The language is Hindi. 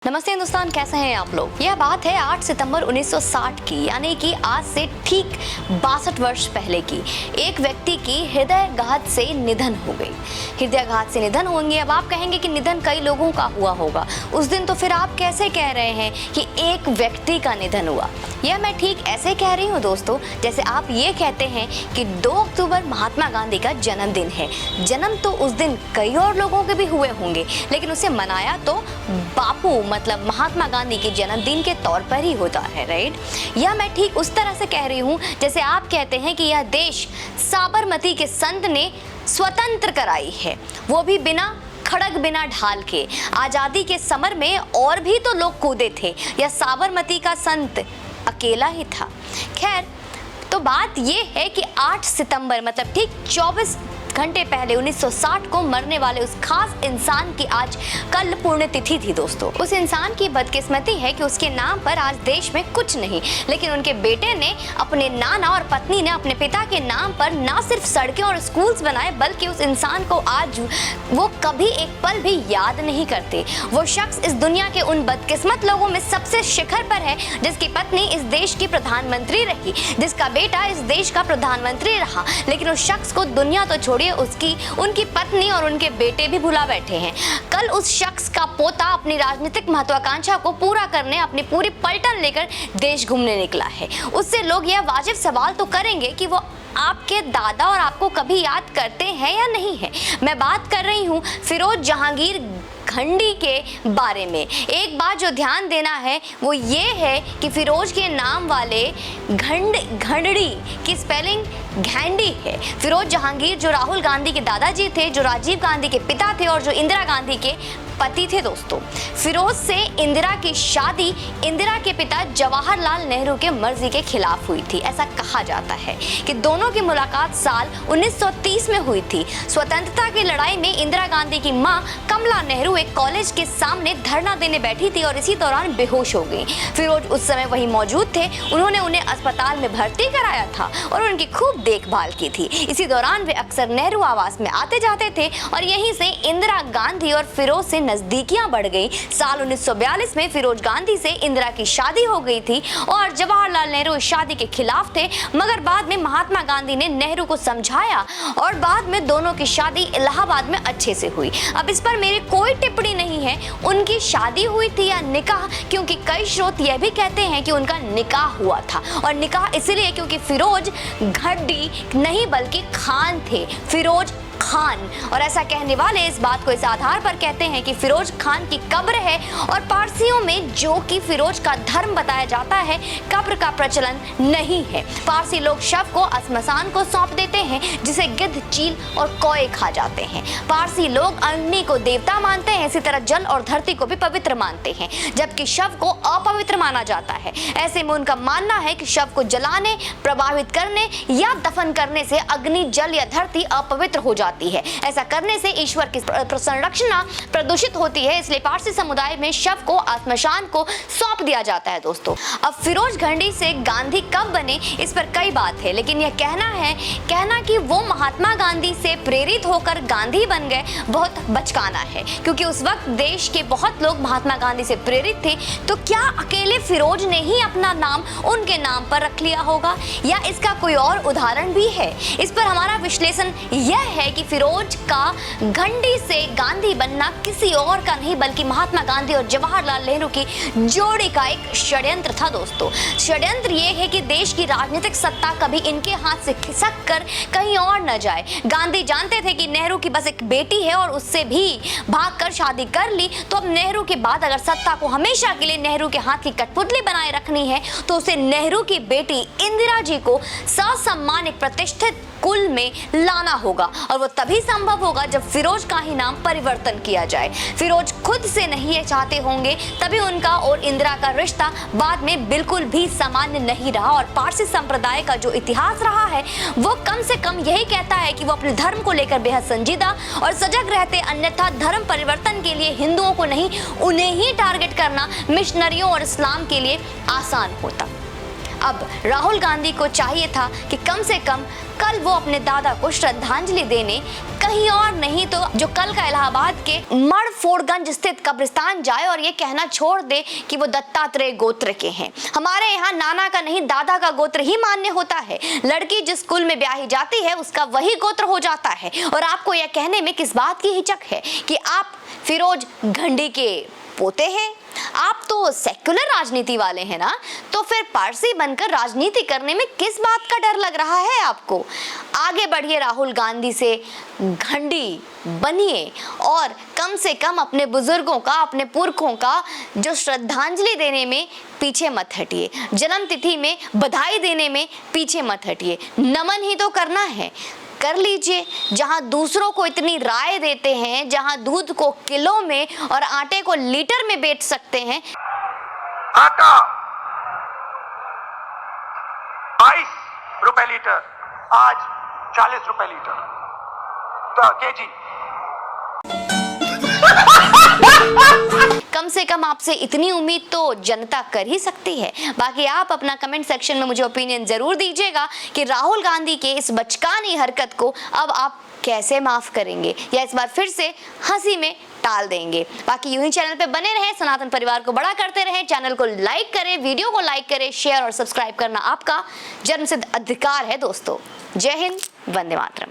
नमस्ते हिंदुस्तान, कैसे हैं आप लोग। यह बात है 8 सितंबर 1960 की, यानी कि आज से ठीक 62 वर्ष पहले की। एक व्यक्ति की हृदयघात से निधन हो गई। हृदयघात से निधन होंगे। अब आप कहेंगे कि निधन कई लोगों का हुआ होगा उस दिन, तो फिर आप कैसे कह रहे हैं कि एक व्यक्ति का निधन हुआ। यह मैं ठीक ऐसे कह रही हूँ दोस्तों, जैसे आप ये कहते हैं कि 2 अक्टूबर महात्मा गांधी का जन्मदिन है। जन्म तो उस दिन कई और लोगों के भी हुए होंगे, लेकिन उसे मनाया तो बापू मतलब महात्मा गांधी के जन्मदिन के तौर पर ही होता है, राइट। या मैं ठीक उस तरह से कह रही हूँ जैसे आप कहते हैं कि यह देश साबरमती के संत ने स्वतंत्र कराई है, वो भी बिना खड़ग बिना ढाल के। आजादी के समर में और भी तो लोग कूदे थे, यह साबरमती का संत अकेला ही था। खैर, तो बात ये है कि 8 सितंबर मतलब ठीक 24 घंटे पहले 1960 को मरने वाले उस खास इंसान की आज कल पुण्यतिथि थी दोस्तों। उस इंसान की बदकिस्मती है कि उसके नाम पर आज देश में कुछ नहीं, लेकिन उनके बेटे ने, अपने नाना और पत्नी ने अपने पिता के नाम पर ना सिर्फ सड़कें और स्कूल्स बनाए, बल्कि उस इंसान को आज वो कभी एक पल भी याद नहीं करते। वो शख्स इस दुनिया के उन बदकिस्मत लोगों में सबसे शिखर पर है जिसकी पत्नी इस देश की प्रधानमंत्री रही, जिसका बेटा इस देश का प्रधानमंत्री रहा, लेकिन उस शख्स को दुनिया तो उनकी पत्नी और उनके बेटे भी भुला बैठे हैं। कल उस शख्स का पोता अपनी राजनीतिक महत्वाकांक्षा को पूरा करने अपनी पूरी पलटन लेकर देश घूमने निकला है। उससे लोग यह वाजिब सवाल तो करेंगे कि वो आपके दादा और आपको कभी याद करते हैं या नहीं है। मैं बात कर रही हूँ फिरोज जहांगीर घंडी के बारे में। एक बात जो ध्यान देना है वो ये है कि फिरोज के नाम वाले घंडी की स्पेलिंग घैंडी है। फिरोज जहांगीर जो राहुल गांधी के दादाजी थे, जो राजीव गांधी के पिता थे और जो इंदिरा गांधी के पति थे दोस्तों। फिरोज से इंदिरा की शादी इंदिरा के पिता जवाहरलाल नेहरू के मर्जी के खिलाफ हुई थी। ऐसा कहा जाता है कि दोनों की मुलाकात साल 1930 में हुई थी। स्वतंत्रता की लड़ाई में इंदिरा गांधी की मां कमला नेहरू एक कॉलेज के सामने धरना देने बैठी थी और इसी दौरान बेहोश हो गई। फिरोज उस समय वहीं मौजूद थे। उन्होंने उन्हें अस्पताल में भर्ती कराया था और उनकी खूब देखभाल की थी। इसी दौरान वे अक्सर नेहरू आवास में आते जाते थे और यहीं से इंदिरा गांधी और फिरोज से नजदीकियां बढ़ गई। साल 1942 में फिरोज गांधी से इंदिरा की शादी हो गई थी और जवाहरलाल नेहरू इस शादी के खिलाफ थे, मगर बाद में महात्मा गांधी ने नेहरू को समझाया और बाद में दोनों की शादी इलाहाबाद में अच्छे से हुई। अब इस पर मेरी कोई टिप्पणी नहीं है उनकी शादी हुई थी या निकाह, क्योंकि कई स्रोत यह भी कहते हैं कि उनका निकाह हुआ था और निकाह इसलिए क्योंकि फिरोज घड्डी नहीं बल्कि खान थे, फिरोज खान। और ऐसा कहने वाले इस बात को इस आधार पर कहते हैं कि फिरोज खान की कब्र है और पारसियों में जो कि फिरोज का धर्म बताया जाता है, कब्र का प्रचलन नहीं है। पारसी लोग शव को श्मशान को सौंप देते हैं, जिसे गिद्ध, चील और कौए खा जाते हैं। पारसी लोग अग्नि को देवता मानते हैं, इसी तरह जल और धरती को भी पवित्र मानते हैं, जबकि शव को अपवित्र माना जाता है। ऐसे में उनका मानना है कि शव को जलाने, प्रभावित करने या दफन करने से अग्नि, जल या धरती अपवित्र हो जाती है। ऐसा करने से ईश्वर की संरक्षणा प्रदूषित होती है, इसलिए पारसी समुदाय में शव को श्मशान को सौंप दिया जाता है दोस्तों। अब फिरोज घंडी से गांधी कब बने इस पर कई बात है, लेकिन यह कहना कि वो महात्मा गांधी से प्रेरित होकर गांधी बन गए बहुत बचकाना है, क्योंकि उस वक्त देश के बहुत लोग महात्मा गांधी से प्रेरित थे। तो क्या अकेले फिरोज ने ही अपना नाम उनके नाम पर रख लिया होगा या इसका कोई और उदाहरण भी है? इस पर हमारा विश्लेषण यह है कि फिरोज का घंडी से गांधी बनना किसी और का नहीं बल्कि महात्मा गांधी और जवाहरलाल नेहरू की जोड़ी का एक षड्यंत्र था दोस्तों। षड्यंत्र ये है कि देश की राजनीतिक सत्ता कभी इनके हाथ से खिसक कर कहीं और न जाए। गांधी जानते थे कि नेहरू की बस एक बेटी है और उससे भी भागकर शादी कर ली, तो अब नेहरू के बाद अगर सत्ता को हमेशा के लिए नेहरू के हाथ की कठपुतली बनाए रखनी है तो उसे नेहरू की बेटी इंदिरा जी को ससम्मान एक प्रतिष्ठित कुल में लाना होगा, और वो तभी संभव होगा जब फिरोज का ही नाम परिवर्तन किया जाए। फिरोज खुद से नहीं ये चाहते होंगे, तभी उनका और इंदिरा का रिश्ता बाद में बिल्कुल भी सामान्य नहीं रहा। और पारसी संप्रदाय का जो इतिहास रहा है वो कम से कम यही कहता है कि वो अपने धर्म को लेकर बेहद संजीदा और सजग रहते, अन्यथा धर्म परिवर्तन के लिए हिंदुओं को नहीं उन्हें ही टारगेट करना मिशनरियों और इस्लाम के लिए आसान होता। अब राहुल गांधी को चाहिए था कि कम से कम कल वो अपने दादा को श्रद्धांजलि देने कहीं और नहीं तो जो कल का इलाहाबाद के मणफोड़गंज स्थित कब्रिस्तान जाए और ये कहना छोड़ दे कि वो दत्तात्रेय गोत्र के हैं। हमारे यहाँ नाना का नहीं दादा का गोत्र ही मान्य होता है। लड़की जिस कुल में ब्याही जाती है उसका वही गोत्र हो जाता है। और आपको यह कहने में किस बात की हिचक है कि आप फिरोज घंडी के पोते हैं? आप तो सेक्युलर राजनीति वाले हैं ना, तो फिर पारसी बनकर राजनीति करने में किस बात का डर लग रहा है आपको? आगे बढ़िए, राहुल गांधी से घंडी बनिए और कम से कम अपने बुजुर्गों का, अपने पुरखों का जो श्रद्धांजलि देने में पीछे मत हटिए, जन्म तिथि में बधाई देने में पीछे मत हटिए। नमन ही तो करना है, कर लीजिए। जहां दूसरों को इतनी राय देते हैं, जहां दूध को किलो में और आटे को लीटर में बेच सकते हैं। आटा 22 रुपए लीटर, आज 40 रुपए लीटर केजी। कम से कम आपसे इतनी उम्मीद तो जनता कर ही सकती है। बाकी आप अपना कमेंट सेक्शन में मुझे ओपिनियन जरूर दीजिएगा कि राहुल गांधी के इस बचकानी हरकत को अब आप कैसे माफ करेंगे या इस बार फिर से हंसी में टाल देंगे। बाकी यूं ही चैनल पे बने रहें, सनातन परिवार को बड़ा करते रहें। चैनल को लाइक करें, वीडियो को लाइक करें, शेयर और सब्सक्राइब करना आपका जन्मसिद्ध अधिकार है दोस्तों। जय हिंद, वंदे मातरम।